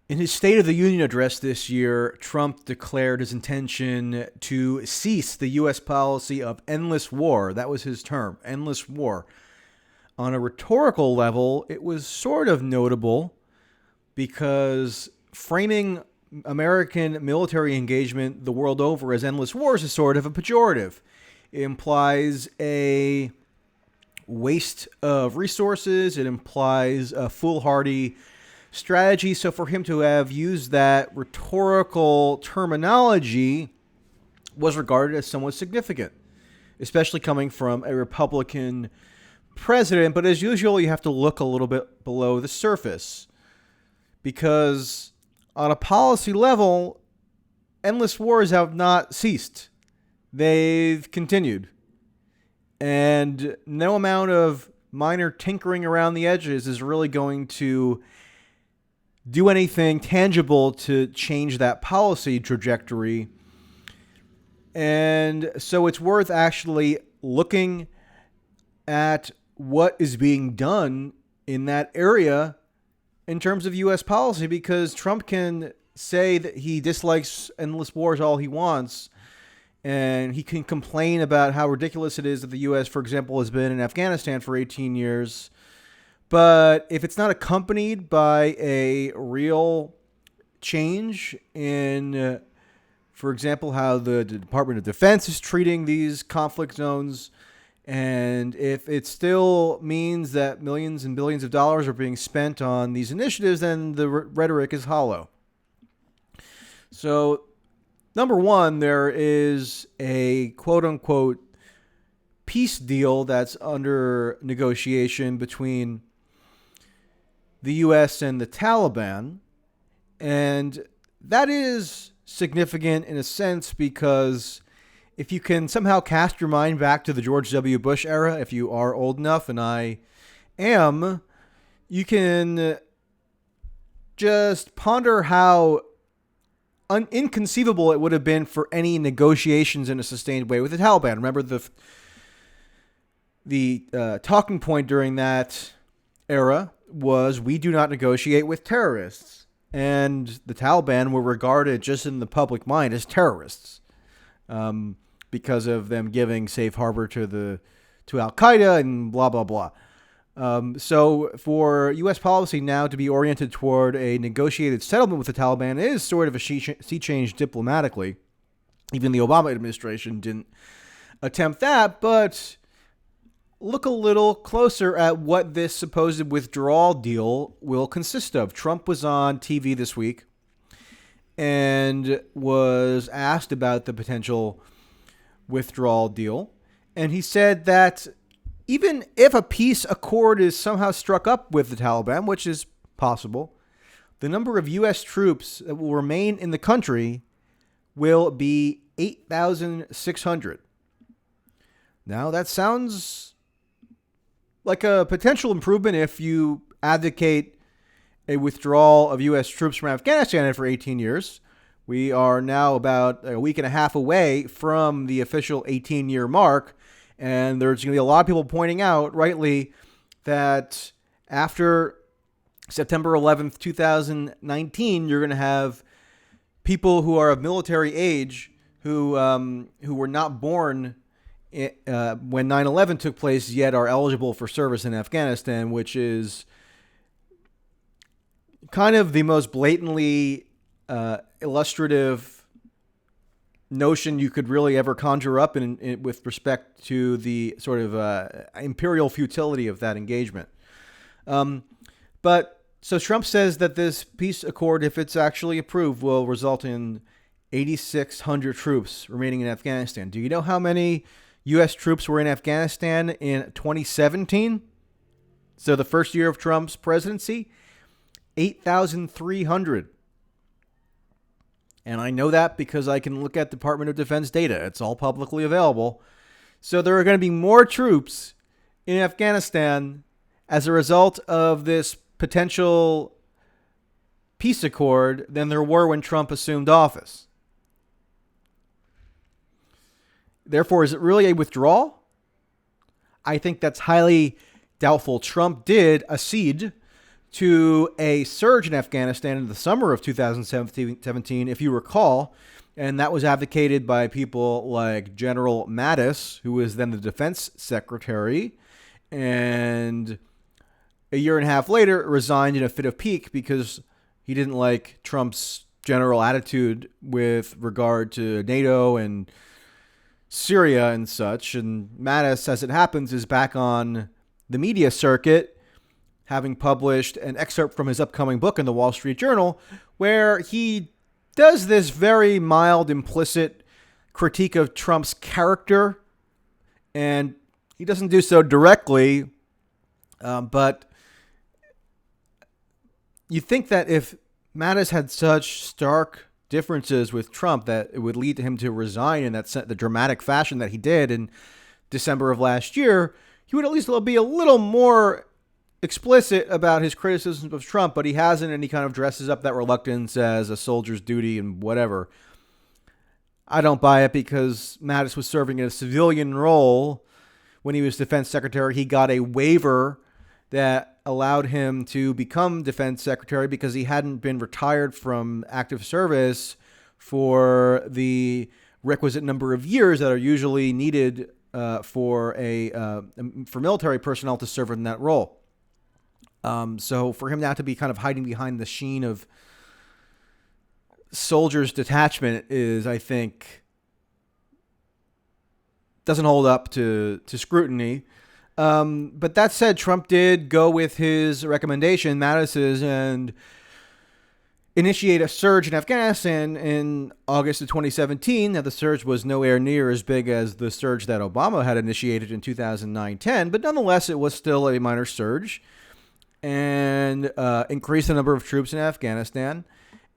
In his State of the Union address this year, Trump declared his intention to cease the U.S. policy of endless war. That was his term, endless war. On a rhetorical level, it was sort of notable because framing American military engagement the world over as endless wars is sort of a pejorative. It implies a waste of resources. It implies a foolhardy strategy. So for him to have used that rhetorical terminology was regarded as somewhat significant, especially coming from a Republican president. But as usual, you have to look a little bit below the surface, because on a policy level, endless wars have not ceased. They've continued. And no amount of minor tinkering around the edges is really going to do anything tangible to change that policy trajectory. And so it's worth actually looking at what is being done in that area in terms of U.S. policy, because Trump can say that he dislikes endless wars all he wants, and he can complain about how ridiculous it is that the U.S., for example, has been in Afghanistan for 18 years. But if it's not accompanied by a real change in, for example, how the Department of Defense is treating these conflict zones, and if it still means that millions and billions of dollars are being spent on these initiatives, then the rhetoric is hollow. So, number one, there is a quote-unquote peace deal that's under negotiation between the U.S. and the Taliban. And that is significant in a sense because if you can somehow cast your mind back to the George W. Bush era, if you are old enough, and I am, you can just ponder how inconceivable it would have been for any negotiations in a sustained way with the Taliban. Remember the talking point during that era was, we do not negotiate with terrorists. And the Taliban were regarded just in the public mind as terrorists because of them giving safe harbor to Al-Qaeda and blah, blah, blah. So for U.S. policy now to be oriented toward a negotiated settlement with the Taliban is sort of a sea change diplomatically. Even the Obama administration didn't attempt that, but look a little closer at what this supposed withdrawal deal will consist of. Trump was on TV this week and was asked about the potential withdrawal deal. And he said that even if a peace accord is somehow struck up with the Taliban, which is possible, the number of U.S. troops that will remain in the country will be 8,600. Now, that sounds like a potential improvement if you advocate a withdrawal of U.S. troops from Afghanistan for 18 years. We are now about a week and a half away from the official 18-year mark, and there's going to be a lot of people pointing out, rightly, that after September 11th, 2019, you're going to have people who are of military age who were not born when 9/11 took place yet are eligible for service in Afghanistan, which is kind of the most blatantly illustrative notion you could really ever conjure up in with respect to the sort of imperial futility of that engagement. But so Trump says that this peace accord, if it's actually approved, will result in 8,600 troops remaining in Afghanistan. Do you know how many U.S. troops were in Afghanistan in 2017? So the first year of Trump's presidency, 8,300. And I know that because I can look at Department of Defense data. It's all publicly available. So there are going to be more troops in Afghanistan as a result of this potential peace accord than there were when Trump assumed office. Therefore, is it really a withdrawal? I think that's highly doubtful. Trump did accede to a surge in Afghanistan in the summer of 2017, if you recall. And that was advocated by people like General Mattis, who was then the defense secretary, and a year and a half later resigned in a fit of pique because he didn't like Trump's general attitude with regard to NATO and Syria and such. And Mattis, as it happens, is back on the media circuit, having published an excerpt from his upcoming book in the Wall Street Journal, where he does this very mild, implicit critique of Trump's character. And he doesn't do so directly, but you think that if Mattis had such stark differences with Trump that it would lead to him to resign in the dramatic fashion that he did in December of last year, he would at least be a little more explicit about his criticisms of Trump, but he hasn't, and he kind of dresses up that reluctance as a soldier's duty and whatever. I don't buy it because Mattis was serving in a civilian role when he was defense secretary. He got a waiver that allowed him to become defense secretary because he hadn't been retired from active service for the requisite number of years that are usually needed for military personnel to serve in that role. So for him now to be kind of hiding behind the sheen of soldiers' detachment is, I think, doesn't hold up to scrutiny. But that said, Trump did go with his recommendation, Mattis's, and initiate a surge in Afghanistan in August of 2017. Now, the surge was nowhere near as big as the surge that Obama had initiated in 2009-10, but nonetheless, it was still a minor surge and increased the number of troops in Afghanistan.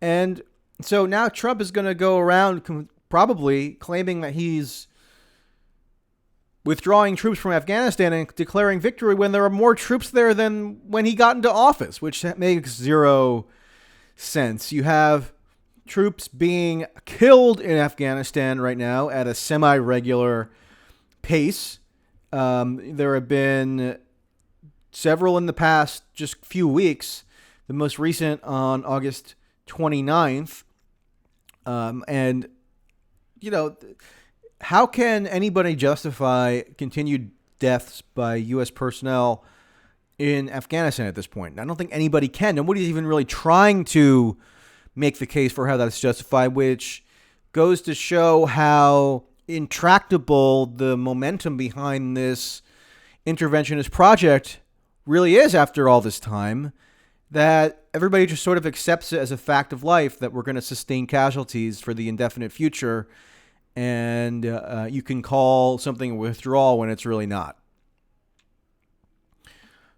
And so now Trump is going to go around probably claiming that he's withdrawing troops from Afghanistan and declaring victory when there are more troops there than when he got into office, which makes zero sense. You have troops being killed in Afghanistan right now at a semi-regular pace. There have been several in the past just few weeks, the most recent on August 29th. And, you know, how can anybody justify continued deaths by U.S. personnel in Afghanistan at this point? I don't think anybody can. Nobody's even really trying to make the case for how that's justified, which goes to show how intractable the momentum behind this interventionist project really is after all this time, that everybody just sort of accepts it as a fact of life that we're going to sustain casualties for the indefinite future. And you can call something a withdrawal when it's really not.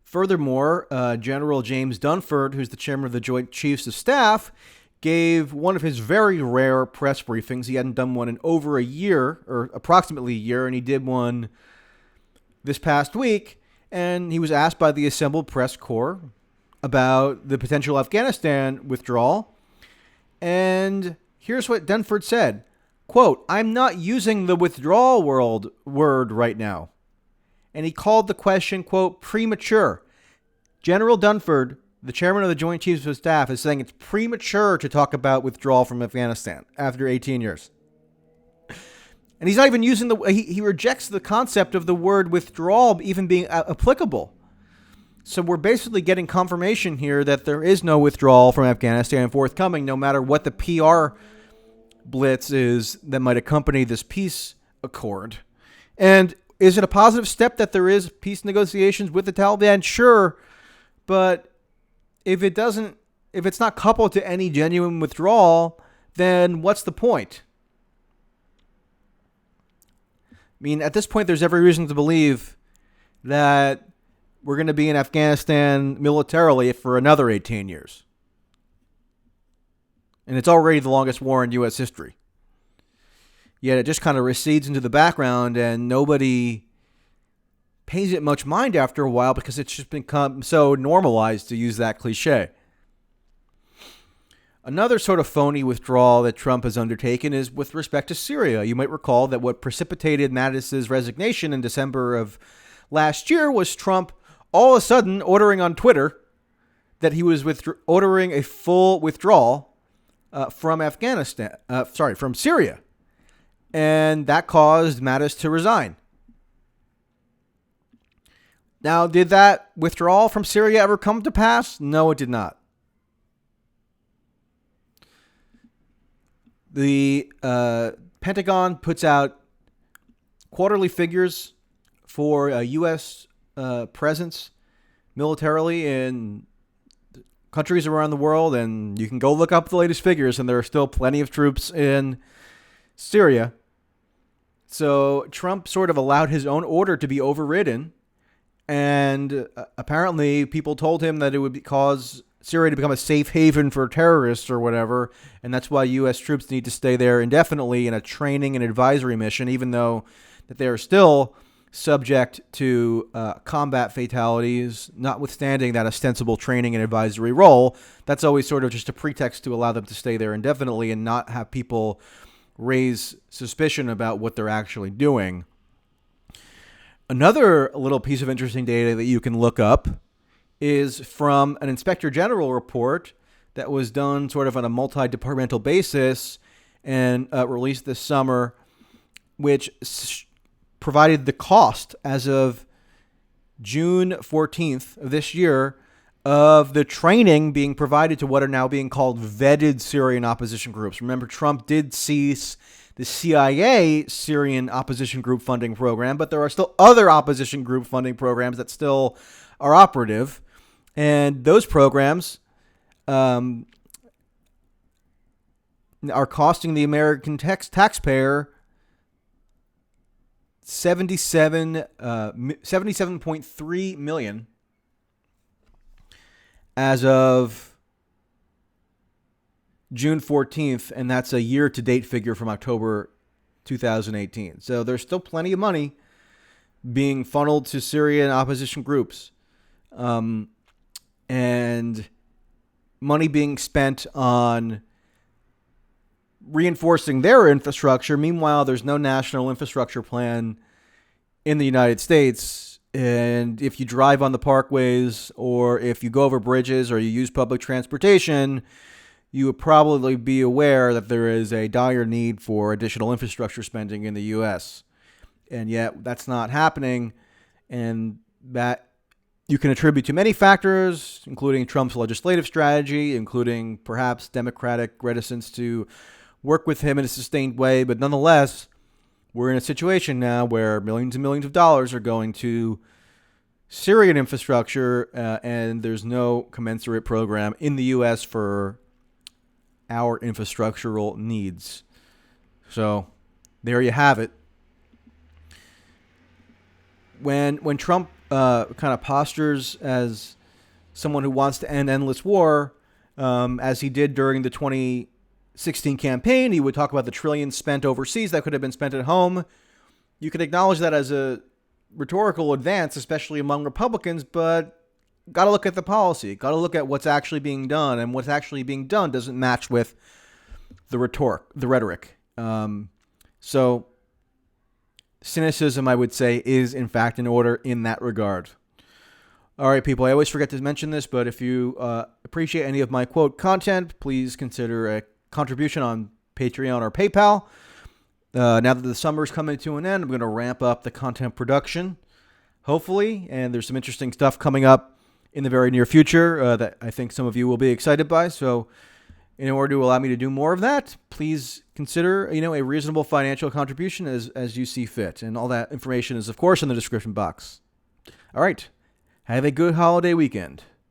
Furthermore, General James Dunford, who's the chairman of the Joint Chiefs of Staff, gave one of his very rare press briefings. He hadn't done one in over a year, or approximately a year, and he did one this past week. And he was asked by the assembled press corps about the potential Afghanistan withdrawal. And here's what Dunford said. Quote, "I'm not using the withdrawal word right now." And he called the question, quote, premature. General Dunford, the chairman of the Joint Chiefs of Staff, is saying it's premature to talk about withdrawal from Afghanistan after 18 years. And he's not even using he rejects the concept of the word withdrawal even being applicable. So we're basically getting confirmation here that there is no withdrawal from Afghanistan forthcoming, no matter what the PR blitz is that might accompany this peace accord. And is it a positive step that there is peace negotiations with the Taliban? Sure. But if it's not coupled to any genuine withdrawal, then what's the point? I mean, at this point, there's every reason to believe that we're going to be in Afghanistan militarily for another 18 years. And it's already the longest war in U.S. history. Yet it just kind of recedes into the background and nobody pays it much mind after a while because it's just become so normalized, to use that cliche. Another sort of phony withdrawal that Trump has undertaken is with respect to Syria. You might recall that what precipitated Mattis's resignation in December of last year was Trump all of a sudden ordering on Twitter that he was ordering a full withdrawal from from Syria. And that caused Mattis to resign. Now, did that withdrawal from Syria ever come to pass? No, it did not. The Pentagon puts out quarterly figures for a U.S. Presence militarily in countries around the world, and you can go look up the latest figures, and there are still plenty of troops in Syria. So Trump sort of allowed his own order to be overridden, and apparently people told him that it would cause Syria to become a safe haven for terrorists or whatever, and that's why U.S. troops need to stay there indefinitely in a training and advisory mission, even though that they are still subject to combat fatalities, notwithstanding that ostensible training and advisory role. That's always sort of just a pretext to allow them to stay there indefinitely and not have people raise suspicion about what they're actually doing. Another little piece of interesting data that you can look up is from an Inspector General report that was done sort of on a multi-departmental basis and released this summer, which provided the cost as of June 14th of this year of the training being provided to what are now being called vetted Syrian opposition groups. Remember, Trump did cease the CIA Syrian opposition group funding program, but there are still other opposition group funding programs that still are operative. And those programs are costing the American taxpayer $77.3 million as of June 14th, and that's a year-to-date figure from October 2018. So there's still plenty of money being funneled to Syrian opposition groups, and money being spent on reinforcing their infrastructure. Meanwhile, there's no national infrastructure plan in the United States. And if you drive on the parkways, or if you go over bridges, or you use public transportation, you would probably be aware that there is a dire need for additional infrastructure spending in the U.S. And yet that's not happening. And that you can attribute to many factors, including Trump's legislative strategy, including perhaps Democratic reticence to work with him in a sustained way. But nonetheless, we're in a situation now where millions and millions of dollars are going to Syrian infrastructure, and there's no commensurate program in the U.S. for our infrastructural needs. So there you have it. When Trump kind of postures as someone who wants to end endless war, as he did during the 2016 campaign, he would talk about the trillions spent overseas that could have been spent at home. You can acknowledge that as a rhetorical advance, especially among Republicans, but got to look at the policy, got to look at what's actually being done, and what's actually being done doesn't match with the rhetoric. So cynicism, I would say, is in fact in order in that regard. All right, people, I always forget to mention this, but if you appreciate any of my quote content, please consider a contribution on Patreon or PayPal. Now that the summer's coming to an end, I'm going to ramp up the content production, hopefully, and there's some interesting stuff coming up in the very near future that I think some of you will be excited by. So in order to allow me to do more of that, please consider, a reasonable financial contribution as you see fit. And all that information is, of course, in the description box. All right. Have a good holiday weekend.